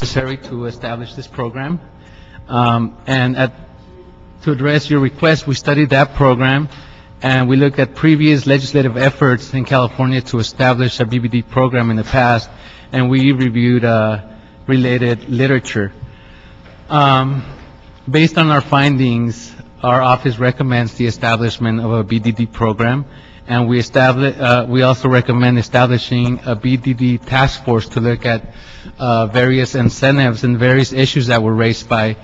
necessary to establish this program. To address your request, we studied that program, and we looked at previous legislative efforts in California to establish a BBD program in the past, and we reviewed related literature. Based on our findings, our office recommends the establishment of a BDD program, and we also recommend establishing a BDD task force to look at various incentives and various issues that were raised by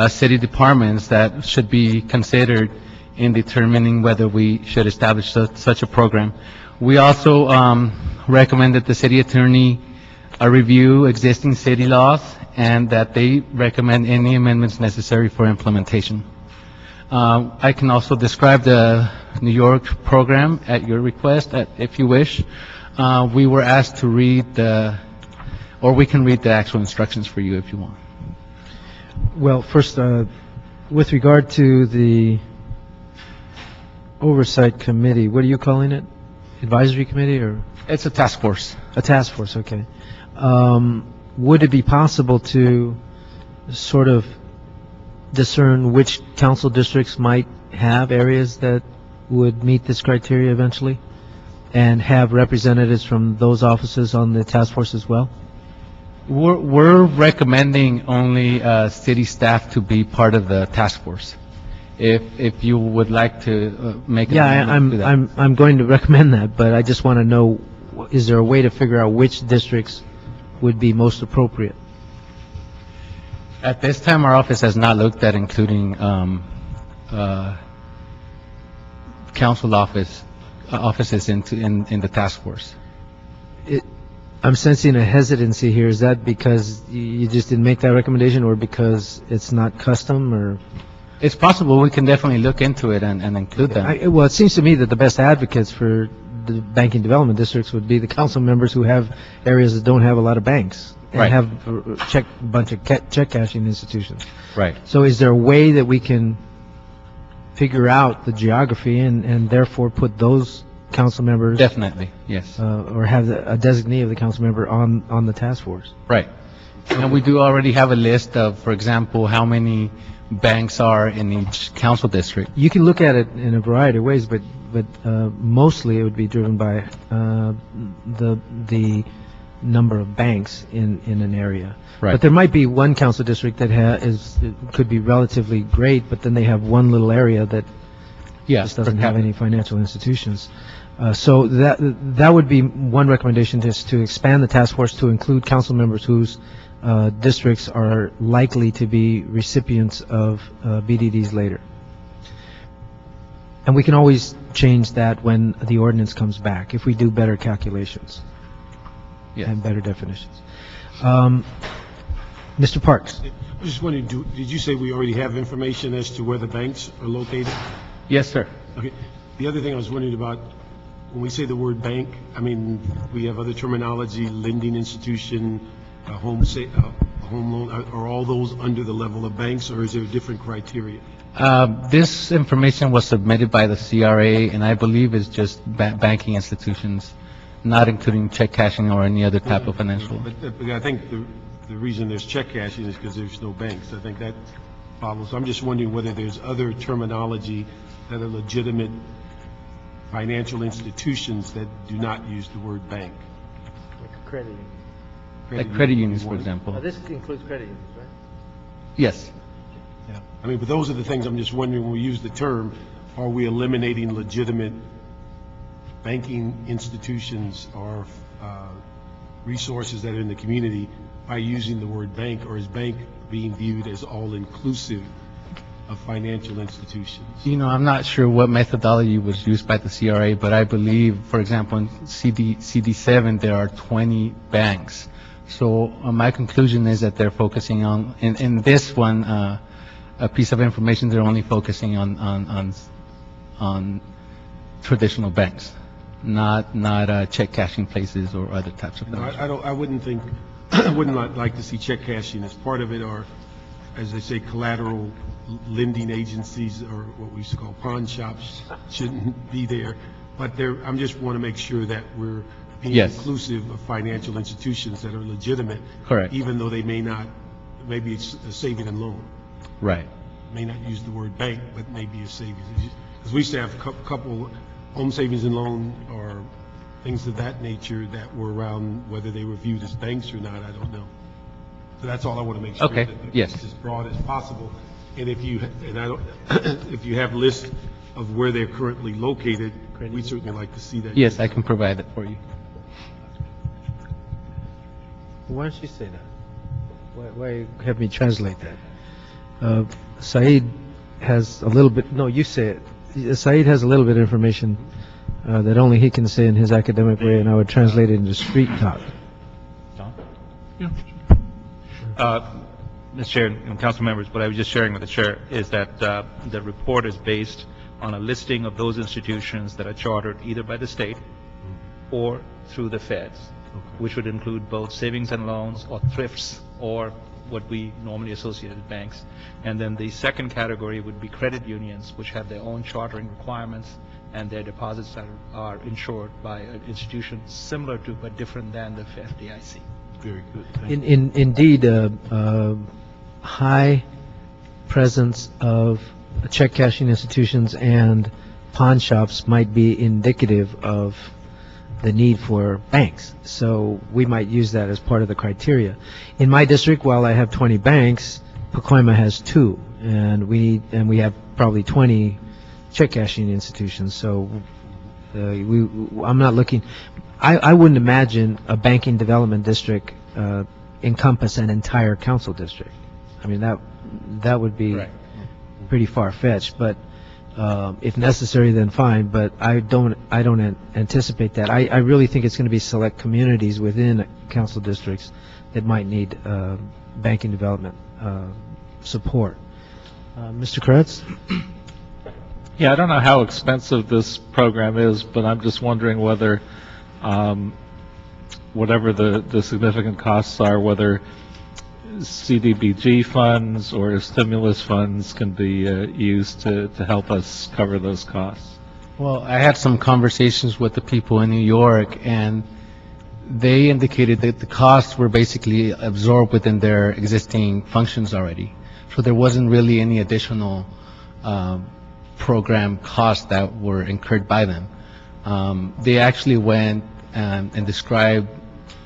city departments that should be considered in determining whether we should establish such a program. We also recommend that the city attorney review existing city laws and that they recommend any amendments necessary for implementation. I can also describe the New York program at your request, if you wish. We were asked to read or we can read the actual instructions for you if you want. Well, first, with regard to the Oversight Committee, what are you calling it? Advisory Committee or? It's a task force. A task force, okay. Would it be possible to sort of discern which council districts might have areas that would meet this criteria eventually and have representatives from those offices on the task force as well? We're recommending only city staff to be part of the task force. If you would like to make an amendment to that. I'm going to recommend that, but I just want to know, is there a way to figure out which districts would be most appropriate? At this time, our office has not looked at including council offices in the task force. I'm sensing a hesitancy here. Is that because you just didn't make that recommendation, or because it's not custom, or? It's possible. We can definitely look into it and include that. Well, it seems to me that the best advocates for the banking development districts would be the council members who have areas that don't have a lot of banks and Right. have a bunch of check cashing institutions. Right. So is there a way that we can figure out the geography and therefore put those council members, Definitely, yes. or have a designee of the council member on the task force? Right. And we do already have a list of, for example, how many banks are in each council district. You can look at it in a variety of ways, but mostly it would be driven by the number of banks in an area. Right. But there might be one council district that could be relatively great, but then they have one little area that just doesn't have any financial institutions. So that would be one recommendation, is to expand the task force to include council members whose districts are likely to be recipients of BDDs later. And we can always change that when the ordinance comes back, if we do better calculations and better definitions. Mr. Parks. I was just wondering, did you say we already have information as to where the banks are located? Yes, sir. Okay. The other thing I was wondering about, when we say the word bank, I mean, we have other terminology, lending institution, a home loan. Are all those under the level of banks, or is there a different criteria? This information was submitted by the CRA, and I believe it's just banking institutions, not including check cashing or any other type of financial. But I think the reason there's check cashing is because there's no banks. I think that follows. I'm just wondering whether there's other terminology that are legitimate financial institutions that do not use the word bank. Like credit union. Like credit unions, for example. This includes credit unions, right? Yes. Yeah. I mean, but those are the things I'm just wondering, when we use the term, are we eliminating legitimate banking institutions or resources that are in the community by using the word bank, or is bank being viewed as all-inclusive of financial institutions? You know, I'm not sure what methodology was used by the CRA, but I believe, for example, in CD7, there are 20 banks. So my conclusion is that they're focusing on, in this one, a piece of information, they're only focusing on traditional banks, not check cashing places or other types of things. I wouldn't think, I would not like to see check cashing as part of it, or, as they say, collateral lending agencies, or what we used to call pawn shops, shouldn't be there. But I'm just want to make sure that we're being Yes. inclusive of financial institutions that are legitimate. Correct. Even though they may not, maybe it's a saving and loan. Right. May not use the word bank, but maybe a savings. Because we used to have a couple home savings and loan or things of that nature that were around, whether they were viewed as banks or not, I don't know. So that's all I want to make sure. Okay, that yes. it's as broad as possible. And if you, and I don't, if you have lists of where they're currently located, we'd certainly like to see that. Yes, I can provide that for you. Why don't you say that? Why have me translate that? Said has a little bit, no, you say it. Said has a little bit of information that only he can say in his academic way, and I would translate it into street talk. Mr. Chair and council members, what I was just sharing with the chair is that the report is based on a listing of those institutions that are chartered either by the state or through the feds, which would include both savings and loans or thrifts or what we normally associate with banks. And then the second category would be credit unions, which have their own chartering requirements, and their deposits are insured by an institution similar to but different than the FDIC. Very good. Thank you. Indeed, high presence of check cashing institutions and pawn shops might be indicative of the need for banks. So we might use that as part of the criteria. In my district, while I have 20 banks, Pacoima has 2, and we have probably 20 check cashing institutions. So I'm not looking. I wouldn't imagine a banking development district encompass an entire council district. I mean, that would be pretty far-fetched, but if necessary, then fine, but I don't anticipate that. I really think it's going to be select communities within council districts that might need banking development support. Mr. Kretz? Yeah, I don't know how expensive this program is, but I'm just wondering whether, whatever the significant costs are, whether CDBG funds or stimulus funds can be used to help us cover those costs. Well, I had some conversations with the people in New York, and they indicated that the costs were basically absorbed within their existing functions already. So there wasn't really any additional program costs that were incurred by them. They actually went and described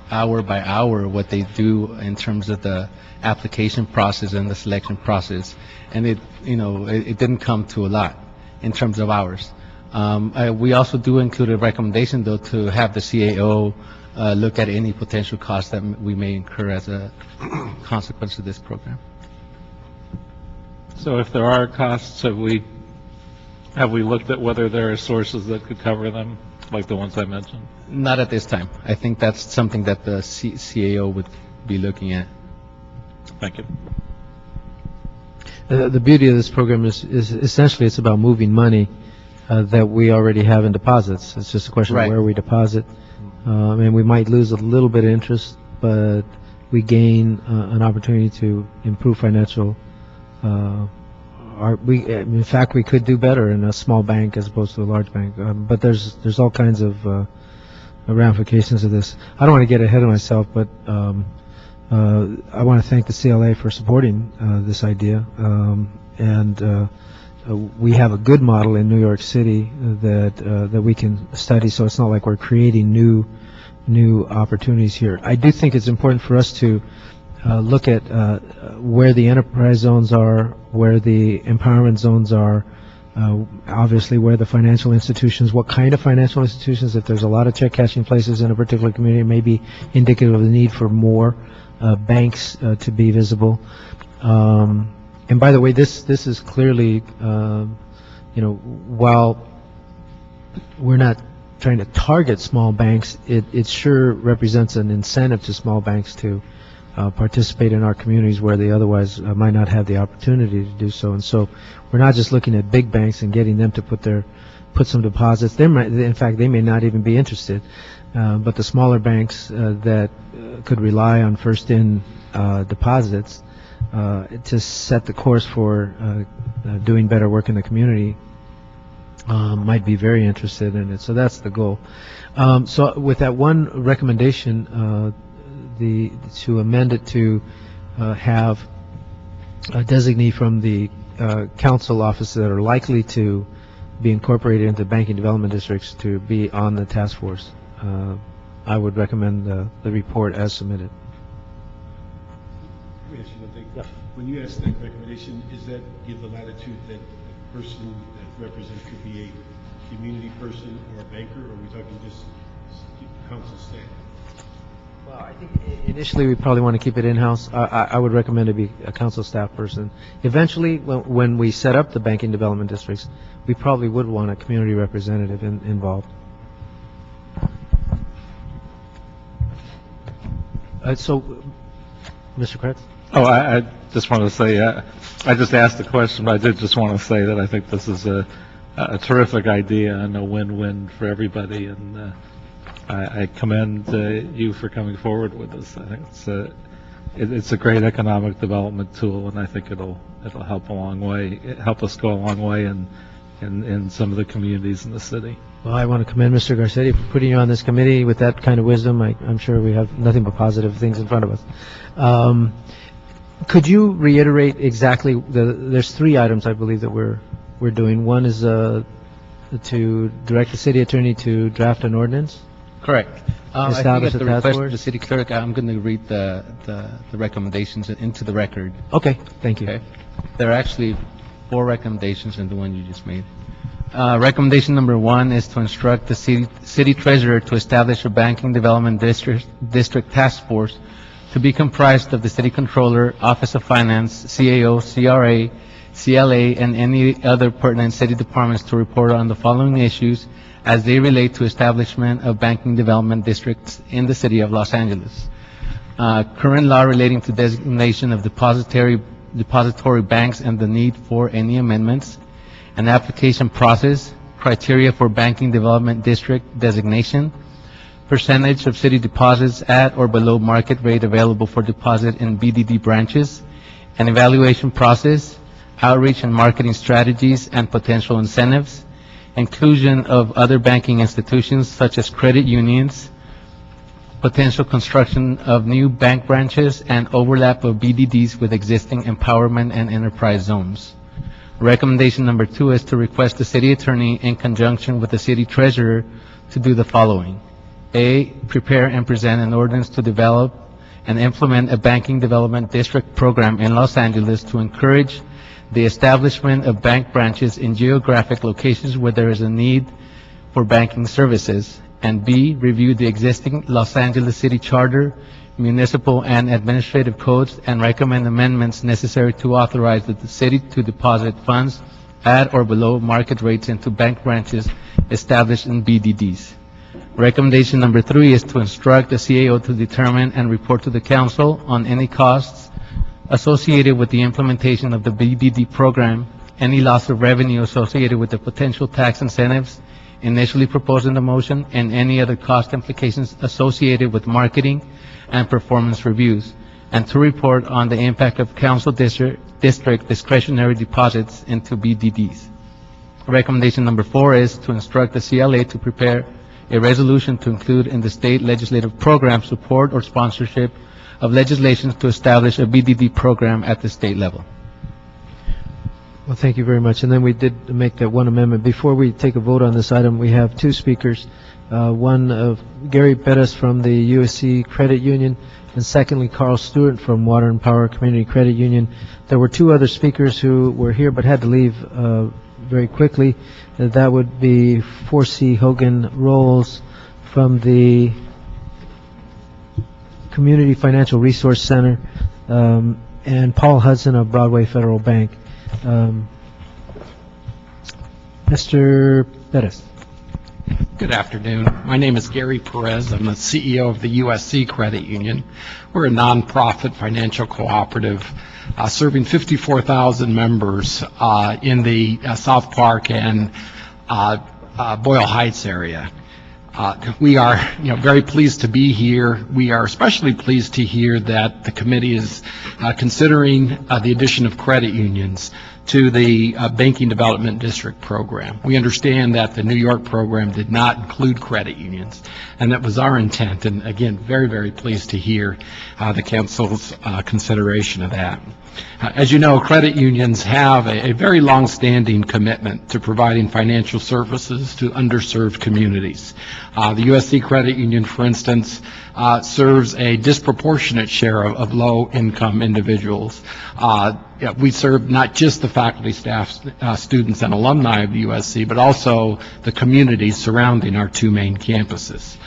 hour by hour what they do in terms of the application process and the selection process, and it didn't come to a lot in terms of hours. We also do include a recommendation, though, to have the CAO look at any potential costs that we may incur as a consequence of this program. So if there are costs, have we looked at whether there are sources that could cover them, like the ones I mentioned? Not at this time. I think that's something that the CAO would be looking at. Thank you. The beauty of this program is essentially it's about moving money that we already have in deposits. It's just a question of where we deposit. And we might lose a little bit of interest, but we gain an opportunity to improve financial. In fact, we could do better in a small bank as opposed to a large bank. But there's all kinds of ramifications of this. I don't want to get ahead of myself, but I want to thank the CLA for supporting this idea. We have a good model in New York City that we can study, so it's not like we're creating new opportunities here. I do think it's important for us to look at where the enterprise zones are, where the empowerment zones are, obviously where the financial institutions, what kind of financial institutions. If there's a lot of check cashing places in a particular community, it may be indicative of the need for more banks to be visible. And by the way, this is clearly, while we're not trying to target small banks, it sure represents an incentive to small banks to participate in our communities where they otherwise might not have the opportunity to do so. And so we're not just looking at big banks and getting them to put some deposits. In fact, they may not even be interested. But the smaller banks that could rely on first-in deposits to set the course for doing better work in the community, might be very interested in it. So that's the goal. So with that one recommendation, to amend it to have a designee from the council office that are likely to be incorporated into banking development districts to be on the task force. I would recommend the report as submitted. Let me ask you one thing. When you ask that recommendation, is that give the latitude that the person that represents could be a community person or a banker, or are we talking just council staff? Well, I think initially we probably want to keep it in-house. I would recommend it be a council staff person. Eventually, when we set up the banking development districts, we probably would want a community representative involved. So, Mr. Kretz? Oh, I just want to say, I just asked the question, but I did just want to say that I think this is a terrific idea and a win-win for everybody, and I commend you for coming forward with this. I think it's a great economic development tool, and I think it'll help us go a long way in some of the communities in the city. Well, I want to commend Mr. Garcetti for putting you on this committee with that kind of wisdom. I'm sure we have nothing but positive things in front of us. Could you reiterate exactly there's 3 items I believe that we're doing. One is to direct the city attorney to draft an ordinance. Correct. I think Establish at the a task request force? of the city clerk, I'm going to read the recommendations into the record. Okay, thank you. Okay. There are actually 4 recommendations in the one you just made. Recommendation number 1 is to instruct the city treasurer to establish a banking development district task force to be comprised of the city controller, Office of Finance, CAO, CRA, CLA, and any other pertinent city departments to report on the following issues as they relate to establishment of banking development districts in the city of Los Angeles. Current law relating to designation of depository banks and the need for any amendments, an application process, criteria for banking development district designation, percentage of city deposits at or below market rate available for deposit in BDD branches, an evaluation process, outreach and marketing strategies and potential incentives, inclusion of other banking institutions such as credit unions, potential construction of new bank branches, and overlap of BDDs with existing empowerment and enterprise zones. Recommendation number 2 is to request the city attorney in conjunction with the city treasurer to do the following. A, prepare and present an ordinance to develop and implement a banking development district program in Los Angeles to encourage the establishment of bank branches in geographic locations where there is a need for banking services. And B, review the existing Los Angeles City Charter, municipal and administrative codes, and recommend amendments necessary to authorize the city to deposit funds at or below market rates into bank branches established in BDDs. Recommendation number 3 is to instruct the CAO to determine and report to the council on any costs associated with the implementation of the BDD program, any loss of revenue associated with the potential tax incentives initially proposed in the motion, and any other cost implications associated with marketing and performance reviews, and to report on the impact of council district discretionary deposits into BDDs. Recommendation number 4 is to instruct the CLA to prepare a resolution to include in the state legislative program support or sponsorship of legislation to establish a BDD program at the state level. Well, thank you very much. And then we did make that one amendment. Before we take a vote on this item, we have 2 speakers. One of Gary Perez from the USC Credit Union, and secondly, Carl Stewart from Water and Power Community Credit Union. There were 2 other speakers who were here but had to leave very quickly. That would be 4C Hogan Rolls from the Community Financial Resource Center, and Paul Hudson of Broadway Federal Bank. Mr. Perez. Good afternoon. My name is Gary Perez. I'm the CEO of the USC Credit Union. We're a nonprofit financial cooperative serving 54,000 members in the South Park and Boyle Heights area. We are, very pleased to be here. We are especially pleased to hear that the committee is considering the addition of credit unions to the Banking Development District program. We understand that the New York program did not include credit unions, and that was our intent. And again, very, very pleased to hear the council's consideration of that. As you know, credit unions have a very long-standing commitment to providing financial services to underserved communities. The USC Credit Union, for instance, serves a disproportionate share of low-income individuals. We serve not just the faculty, staff, students, and alumni of the USC, but also the communities surrounding our two main campuses.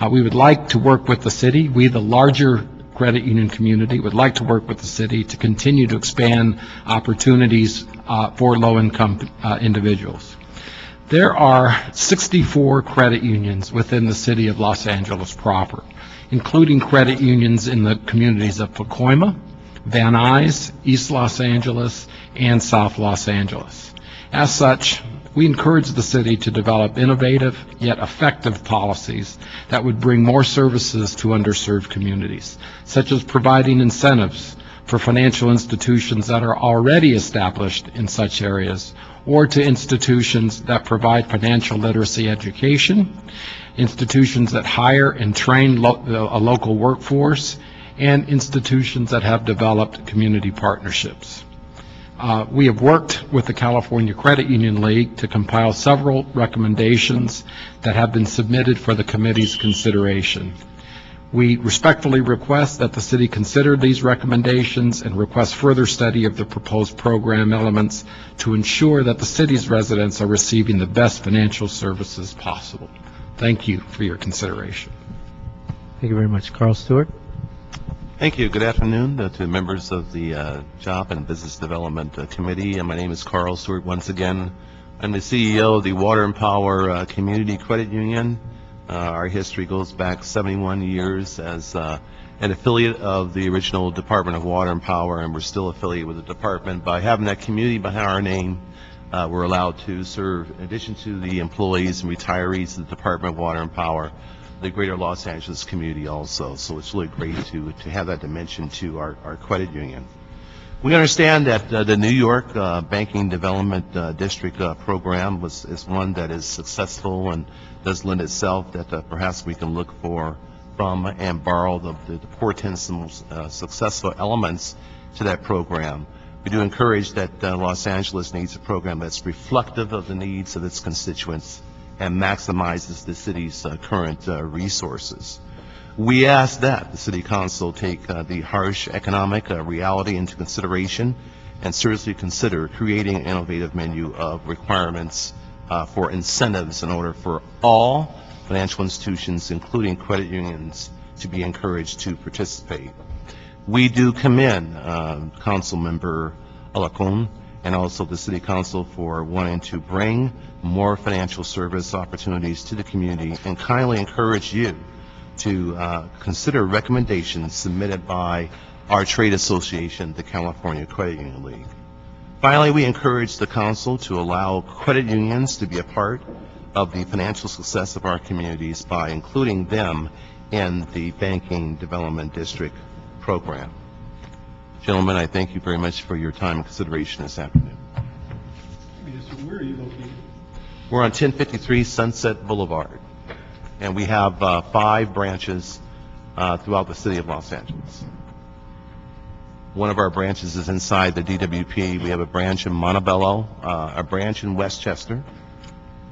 We would like to work with the city. We, the larger credit union community, would like to work with the city to continue to expand opportunities for low-income individuals. There are 64 credit unions within the city of Los Angeles proper, including credit unions in the communities of Pacoima, Van Nuys, East Los Angeles, and South Los Angeles. As such, we encourage the city to develop innovative yet effective policies that would bring more services to underserved communities, such as providing incentives for financial institutions that are already established in such areas, or to institutions that provide financial literacy education, institutions that hire and train a local workforce, and institutions that have developed community partnerships. We have worked with the California Credit Union League to compile several recommendations that have been submitted for the committee's consideration. We respectfully request that the city consider these recommendations and request further study of the proposed program elements to ensure that the city's residents are receiving the best financial services possible. Thank you for your consideration. Thank you very much. Carl Stewart. Thank you. Good afternoon to members of the Job and Business Development Committee. And my name is Carl Stewart once again. I'm the CEO of the Water and Power Community Credit Union. Our history goes back 71 years as an affiliate of the original Department of Water and Power, and we're still affiliated with the department. By having that community behind our name, we're allowed to serve, in addition to the employees and retirees of the Department of Water and Power, the greater Los Angeles community also. So it's really great to have that dimension to our credit union. We understand that the New York Banking Development District program is one that is successful and does lend itself that perhaps we can look for from and borrow the portents and most successful elements to that program. We do encourage that Los Angeles needs a program that's reflective of the needs of its constituents and maximizes the city's current resources. We ask that the City Council take the harsh economic reality into consideration and seriously consider creating an innovative menu of requirements for incentives in order for all financial institutions, including credit unions, to be encouraged to participate. We do commend Council Member Alacon and also the City Council for wanting to bring more financial service opportunities to the community, and kindly encourage you to consider recommendations submitted by our trade association, the California Credit Union League. Finally, we encourage the Council to allow credit unions to be a part of the financial success of our communities by including them in the Banking Development District program. Gentlemen, I thank you very much for your time and consideration this afternoon. Where are you located? We're on 1053 Sunset Boulevard, and we have 5 branches throughout the city of Los Angeles. One of our branches is inside the DWP. We have a branch in Montebello, a branch in Westchester.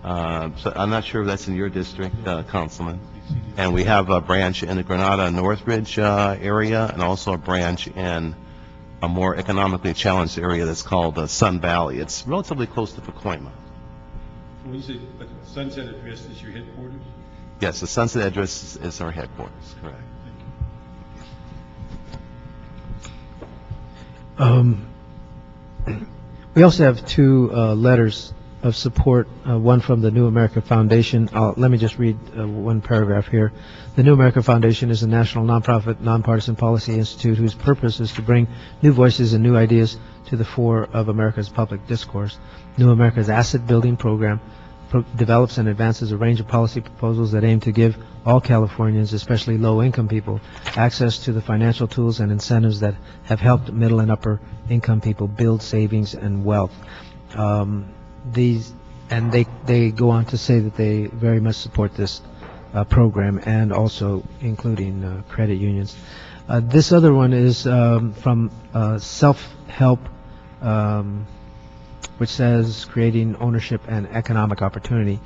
So I'm not sure if that's in your district, Councilman. And we have a branch in the Granada Northridge area, and also a branch in a more economically challenged area that's called Sun Valley. It's relatively close to Pacoima. When you say Sunset Address is your headquarters? Yes, the Sunset Address is our headquarters, correct. We also have 2 letters of support, one from the New America Foundation. Let me just read one paragraph here. The New America Foundation is a national nonprofit, nonpartisan policy institute whose purpose is to bring new voices and new ideas to the fore of America's public discourse. New America's asset building program develops and advances a range of policy proposals that aim to give all Californians, especially low-income people, access to the financial tools and incentives that have helped middle and upper-income people build savings and wealth. They go on to say that they very much support this program, and also including credit unions. This other one is from Self-Help, which says creating ownership and economic opportunity.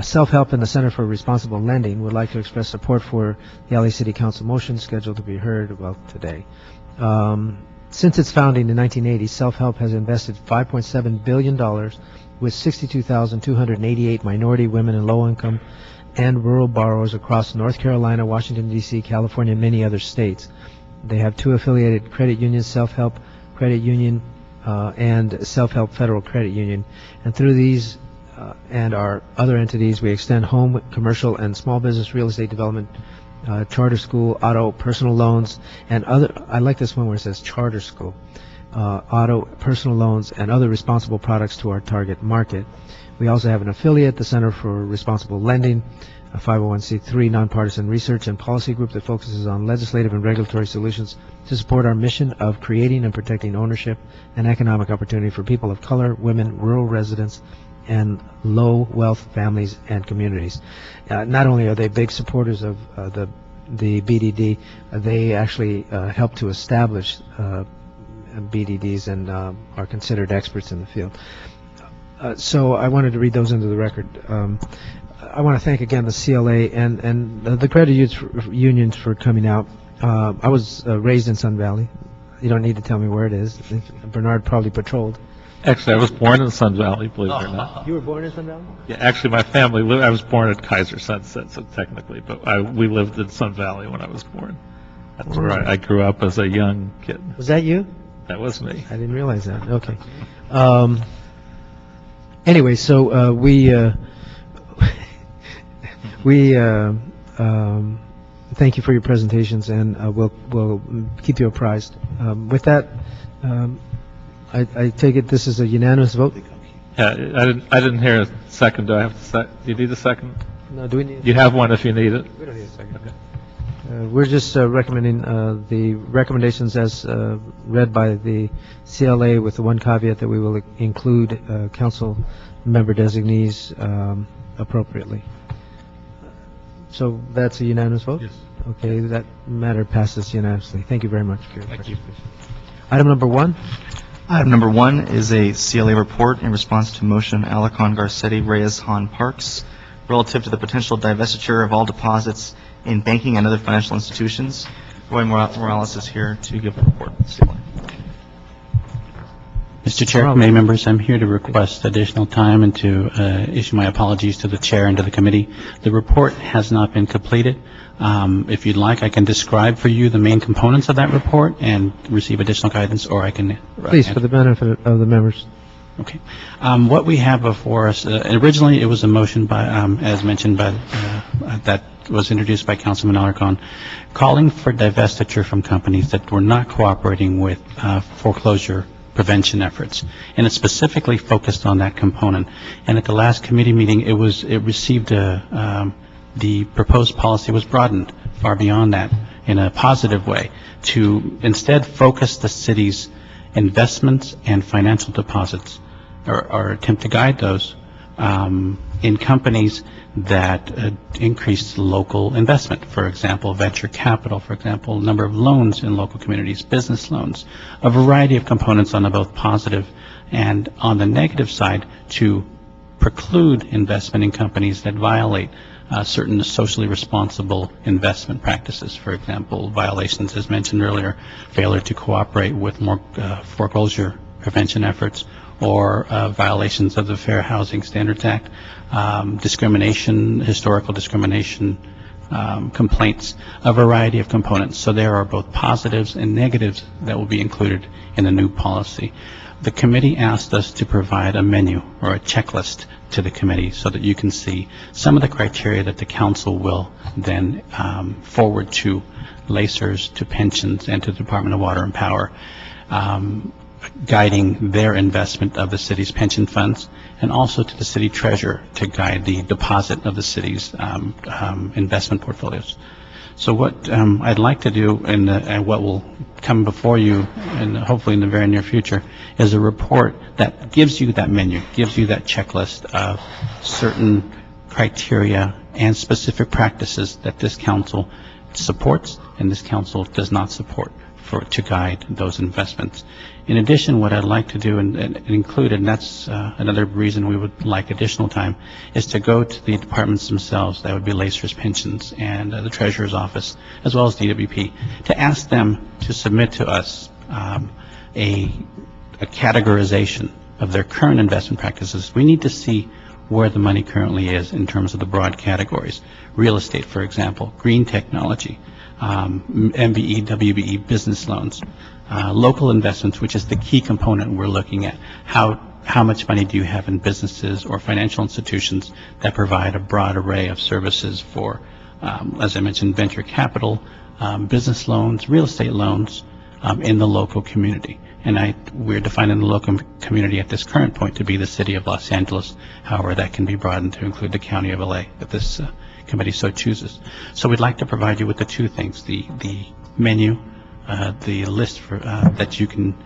Self-Help and the Center for Responsible Lending would like to express support for the LA City Council motion scheduled to be heard today. Since its founding in 1980, Self-Help has invested $5.7 billion with 62,288 minority, women, and low-income and rural borrowers across North Carolina, Washington, D.C., California, and many other states. They have two affiliated credit unions, Self-Help Credit Union and Self-Help Federal Credit Union. And through these and our other entities, we extend home, commercial, and small business real estate development, charter school, auto, personal loans, and other. I like this one where it says charter school, auto, personal loans, and other responsible products to our target market. We also have an affiliate, the Center for Responsible Lending, a 501c3 nonpartisan research and policy group that focuses on legislative and regulatory solutions to support our mission of creating and protecting ownership and economic opportunity for people of color, women, rural residents, and low-wealth families and communities. Not only are they big supporters of the BDD, they actually help to establish BDDs and are considered experts in the field. So I wanted to read those into the record. I want to thank again the CLA and the credit unions for coming out. I was raised in Sun Valley. You don't need to tell me where it is. Bernard probably patrolled. Actually, I was born in Sun Valley, believe it or not. You were born in Sun Valley? Yeah, actually, my family lived. I was born at Kaiser Sunset, so technically, but we lived in Sun Valley when I was born. That's where I grew up as a young kid. Was that you? That was me. I didn't realize that. Okay. Anyway, so we thank you for your presentations, and we'll keep you apprised. With that, I take it this is a unanimous vote? Yeah, I didn't hear a second. Do I have to do you need a second? No, do we need? You have one if you need it. We don't need a second. Okay. We're just recommending the recommendations as read by the CLA, with the one caveat that we will include council member designees appropriately. So that's a unanimous vote? Yes. Okay, that matter passes unanimously. Thank you very much. Thank you. Item number 1. Item number 1 is a CLA report in response to motion Alarcon Garcetti Reyes Han Parks relative to the potential divestiture of all deposits in banking and other financial institutions. Roy Morales is here to give a report. Mr. Chair, committee members, I'm here to request additional time and to issue my apologies to the chair and to the committee. The report has not been completed. If you'd like, I can describe for you the main components of that report and receive additional guidance, or I can... Please, for the benefit of the members. Okay. What we have before us, originally it was a motion by, as mentioned by, that was introduced by Councilman Alarcon, calling for divestiture from companies that were not cooperating with foreclosure prevention efforts, and it specifically focused on that component. And at the last committee meeting, it received the proposed policy was broadened far beyond that in a positive way to instead focus the city's investments and financial deposits, or attempt to guide those in companies that increase local investment. For example, venture capital, for example, number of loans in local communities, business loans, a variety of components on the both positive and on the negative side to preclude investment in companies that violate certain socially responsible investment practices. For example, violations, as mentioned earlier, failure to cooperate with more foreclosure prevention efforts, or violations of the Fair Housing Standards Act, discrimination, historical discrimination complaints, a variety of components. So there are both positives and negatives that will be included in the new policy. The committee asked us to provide a menu or a checklist to the committee so that you can see some of the criteria that the council will then forward to lacers, to pensions, and to the Department of Water and Power. guiding their investment of the city's pension funds, and also to the city treasurer to guide the deposit of the city's investment portfolios. So what I'd like to do, and what will come before you, and hopefully in the very near future, is a report that gives you that menu, gives you that checklist of certain criteria and specific practices that this council supports and this council does not support to guide those investments. In addition, what I'd like to do and include, and that's another reason we would like additional time, is to go to the departments themselves, that would be Lacer's Pensions and the Treasurer's Office, as well as DWP, to ask them to submit to us a categorization of their current investment practices. We need to see where the money currently is in terms of the broad categories. Real estate, for example, green technology, MBE, WBE, business loans, local investments, which is the key component we're looking at. How much money do you have in businesses or financial institutions that provide a broad array of services for, as I mentioned, venture capital, business loans, real estate loans in the local community. And we're defining the local community at this current point to be the city of Los Angeles. However, that can be broadened to include the county of LA if this committee so chooses. So we'd like to provide you with the two things, the menu, the list for, that you can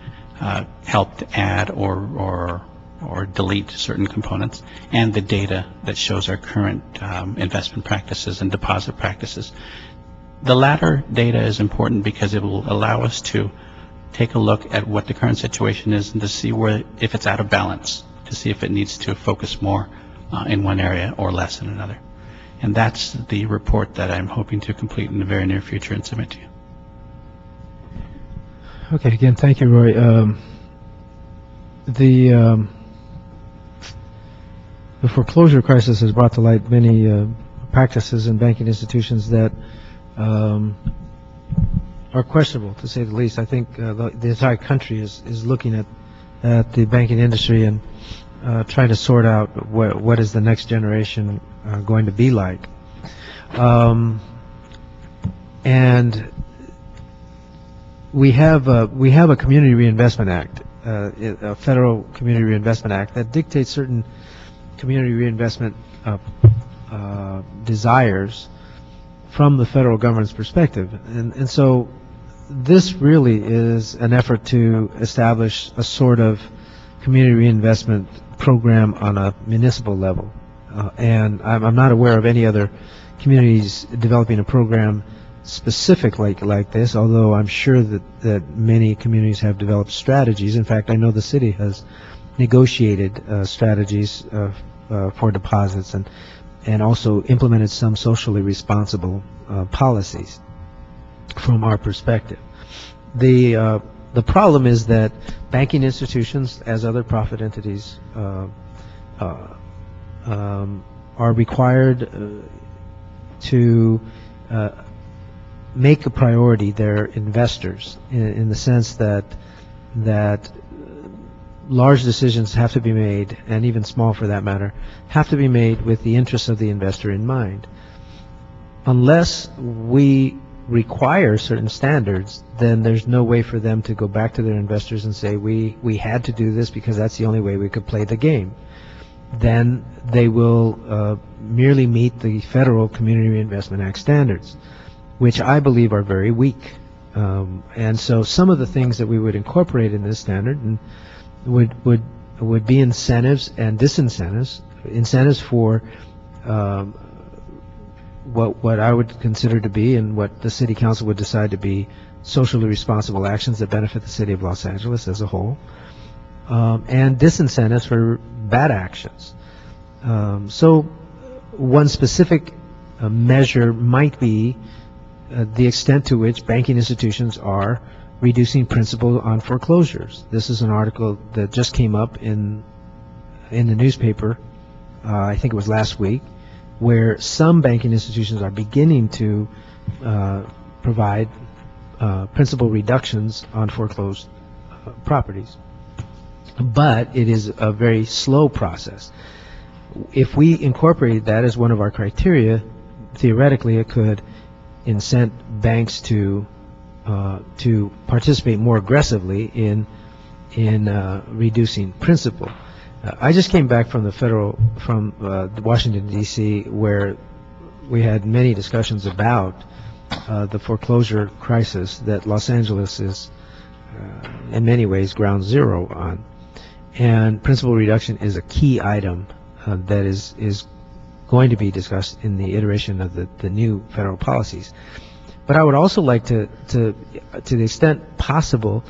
help to add or delete certain components, and the data that shows our current investment practices and deposit practices. The latter data is important because it will allow us to take a look at what the current situation is and to see if it's out of balance, to see if it needs to focus more in one area or less in another. And that's the report that I'm hoping to complete in the very near future and submit to you. Okay, again, thank you, Roy. The foreclosure crisis has brought to light many practices in banking institutions that are questionable, to say the least. I think the entire country is looking at the banking industry and trying to sort out what is the next generation going to be like. And we have a Community Reinvestment Act, a federal Community Reinvestment Act that dictates certain community reinvestment desires from the federal government's perspective. And so this really is an effort to establish a sort of community reinvestment program on a municipal level. And I'm not aware of any other communities developing a program specific like this, although I'm sure that many communities have developed strategies. In fact, I know the city has negotiated strategies for deposits and also implemented some socially responsible policies from our perspective. The problem is that banking institutions, as other profit entities, are required to make a priority their investors in the sense that large decisions have to be made, and even small for that matter, have to be made with the interests of the investor in mind. Unless we require certain standards, then there's no way for them to go back to their investors and say, we had to do this because that's the only way we could play the game. Then they will merely meet the federal Community Reinvestment Act standards, which I believe are very weak. And so some of the things that we would incorporate in this standard would be incentives and disincentives. Incentives for what I would consider to be, and what the City Council would decide to be, socially responsible actions that benefit the City of Los Angeles as a whole, and disincentives for bad actions. So one specific measure might be the extent to which banking institutions are reducing principal on foreclosures. This is an article that just came up in the newspaper, I think it was last week, where some banking institutions are beginning to provide principal reductions on foreclosed properties. But it is a very slow process. If we incorporated that as one of our criteria, theoretically it could incent banks to participate more aggressively in reducing principal. I just came back from Washington, D.C., where we had many discussions about the foreclosure crisis that Los Angeles is, in many ways, ground zero on. And principal reduction is a key item that is going to be discussed in the iteration of the new federal policies. But I would also like to the extent possible,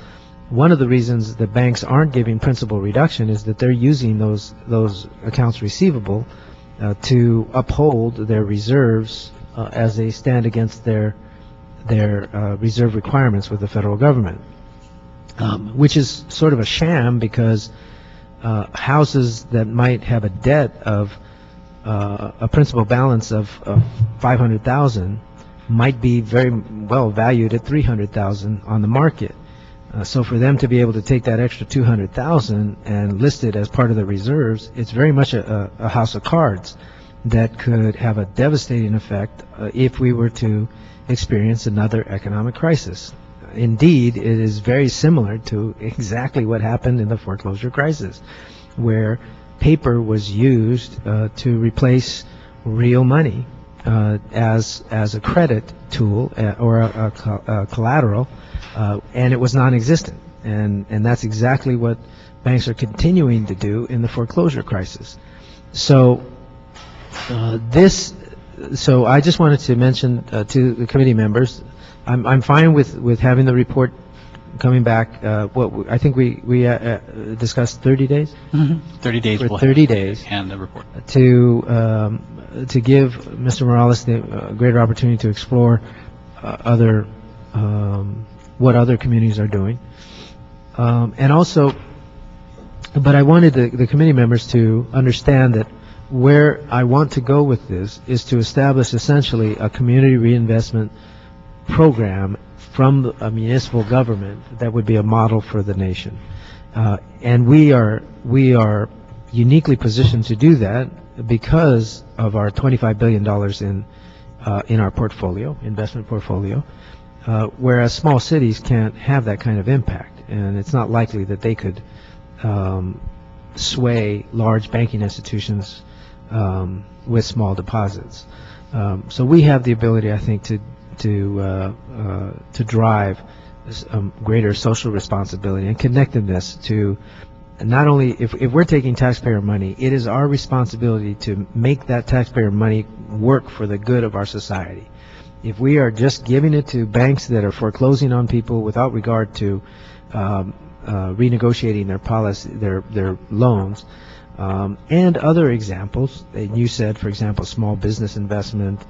one of the reasons the banks aren't giving principal reduction is that they're using those accounts receivable to uphold their reserves as they stand against their reserve requirements with the federal government, which is sort of a sham because houses that might have a debt of a principal balance of $500,000 might be very well valued at $300,000 on the market. So for them to be able to take that extra $200,000 and list it as part of the reserves, it's very much a house of cards that could have a devastating effect if we were to experience another economic crisis. Indeed, it is very similar to exactly what happened in the foreclosure crisis, where paper was used to replace real money as a credit tool or a collateral, and it was non-existent. And that's exactly what banks are continuing to do in the foreclosure crisis. So so I just wanted to mention to the committee members, I'm fine with having the report coming back. I think we discussed 30 days. 30 days. For 30 days. And the report. To give Mr. Morales the greater opportunity to explore what other communities are doing, and also, but I wanted the committee members to understand that where I want to go with this is to establish essentially a community reinvestment program from a municipal government that would be a model for the nation, and we are uniquely positioned to do that because of our $25 billion in our portfolio, investment portfolio, whereas small cities can't have that kind of impact, and it's not likely that they could sway large banking institutions with small deposits. So we have the ability, I think, to drive greater social responsibility and connectedness to not only if we're taking taxpayer money, it is our responsibility to make that taxpayer money work for the good of our society. If we are just giving it to banks that are foreclosing on people without regard to renegotiating their policy, their loans, and other examples, you said, for example, small business investment,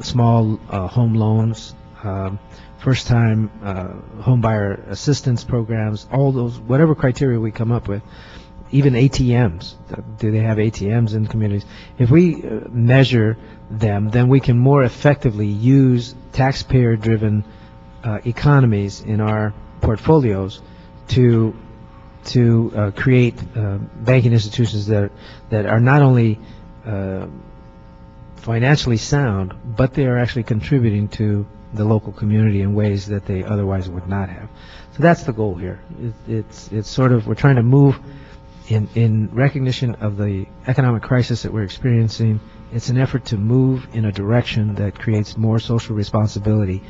small home loans, first-time home buyer assistance programs, all those, whatever criteria we come up with, even ATMs. Do they have ATMs in communities? If we measure them, then we can more effectively use taxpayer-driven economies in our portfolios to create banking institutions that are not only financially sound, but they are actually contributing to the local community in ways that they otherwise would not have. So that's the goal here. It's sort of, we're trying to move in recognition of the economic crisis that we're experiencing. It's an effort to move in a direction that creates more social responsibility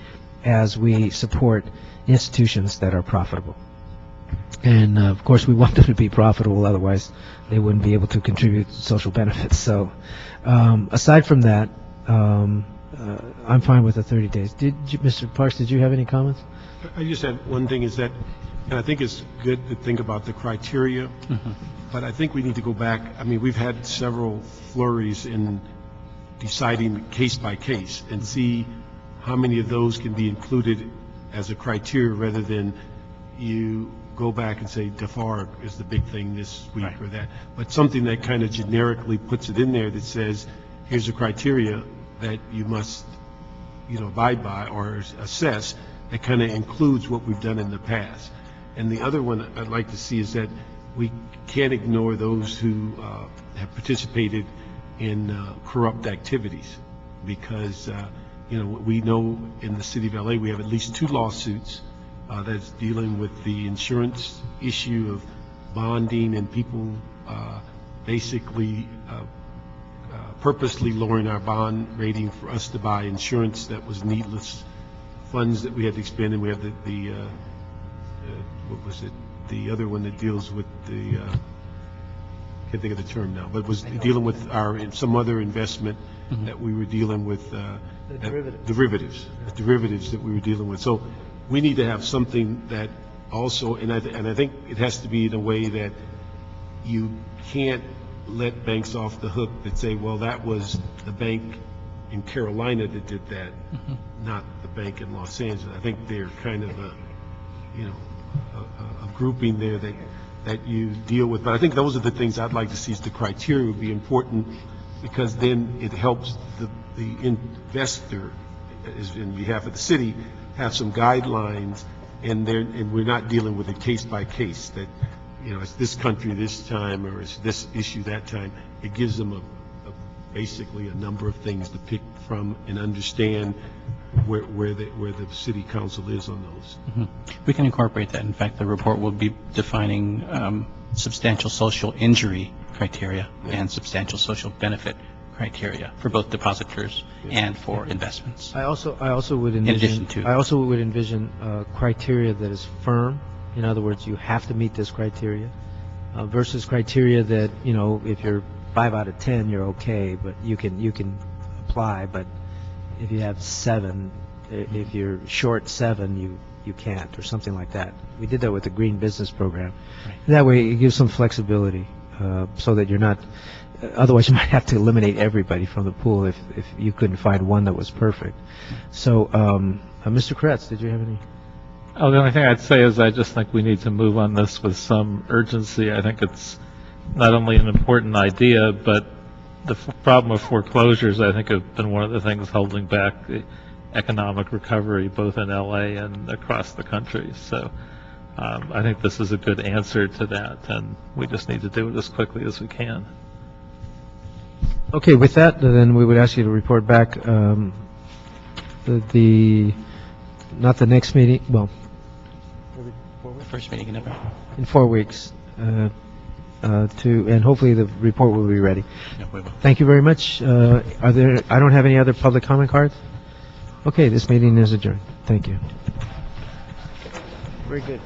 as we support institutions that are profitable. And of course, we want them to be profitable, otherwise they wouldn't be able to contribute social benefits. So aside from that, I'm fine with the 30 days. Mr. Parks, did you have any comments? I just had one thing is that, and I think it's good to think about the criteria, but I think we need to go back. I mean, we've had several flurries in deciding case by case and see how many of those can be included as a criteria rather than you go back and say DeFarge is the big thing this week, right, or that. But something that kind of generically puts it in there that says, here's a criteria that you must, abide by or assess that kind of includes what we've done in the past. And the other one I'd like to see is that we can't ignore those who have participated in corrupt activities, because we know in the city of LA we have at least 2 lawsuits that's dealing with the insurance issue of bonding and people basically purposely lowering our bond rating for us to buy insurance that was needless funds that we had to expend, and we have what was it? The other one that deals with the can't think of the term now, but was dealing with some other investment that we were dealing with. Derivatives that we were dealing with. So we need to have something that also, and I think it has to be in a way that you can't let banks off the hook that say, well, that was the bank in Carolina that did that, not the bank in Los Angeles. I think they're kind of a grouping there that you deal with. But I think those are the things I'd like to see. Is the criteria would be important, because then it helps the investor, in behalf of the city, have some guidelines, and we're not dealing with a case by case that, it's this country this time, or it's this issue that time. It gives them basically a number of things to pick from and understand where the city council is on those. We can incorporate that. In fact, the report will be defining substantial social injury criteria and substantial social benefit criteria for both depositors and for investments. I also would envision, in addition to, I also would envision criteria that is firm. In other words, you have to meet this criteria, versus criteria that, if you're 5 out of 10, you're okay, but you can apply. But if you have 7, if you're short 7, you can't, or something like that. We did that with the Green Business Program. Right. That way, it gives some flexibility, so that you're not. Otherwise, you might have to eliminate everybody from the pool if you couldn't find one that was perfect. So, Mr. Kretz, did you have any? Oh, the only thing I'd say is I just think we need to move on this with some urgency. I think it's not only an important idea, but the problem of foreclosures, I think, have been one of the things holding back the economic recovery, both in L.A. and across the country. So I think this is a good answer to that, and we just need to do it as quickly as we can. Okay, with that, then we would ask you to report back not the next meeting, well, first meeting in November. in 4 weeks, and hopefully the report will be ready. Yeah, we will. Thank you very much. I don't have any other public comment cards. Okay, this meeting is adjourned. Thank you. Very good.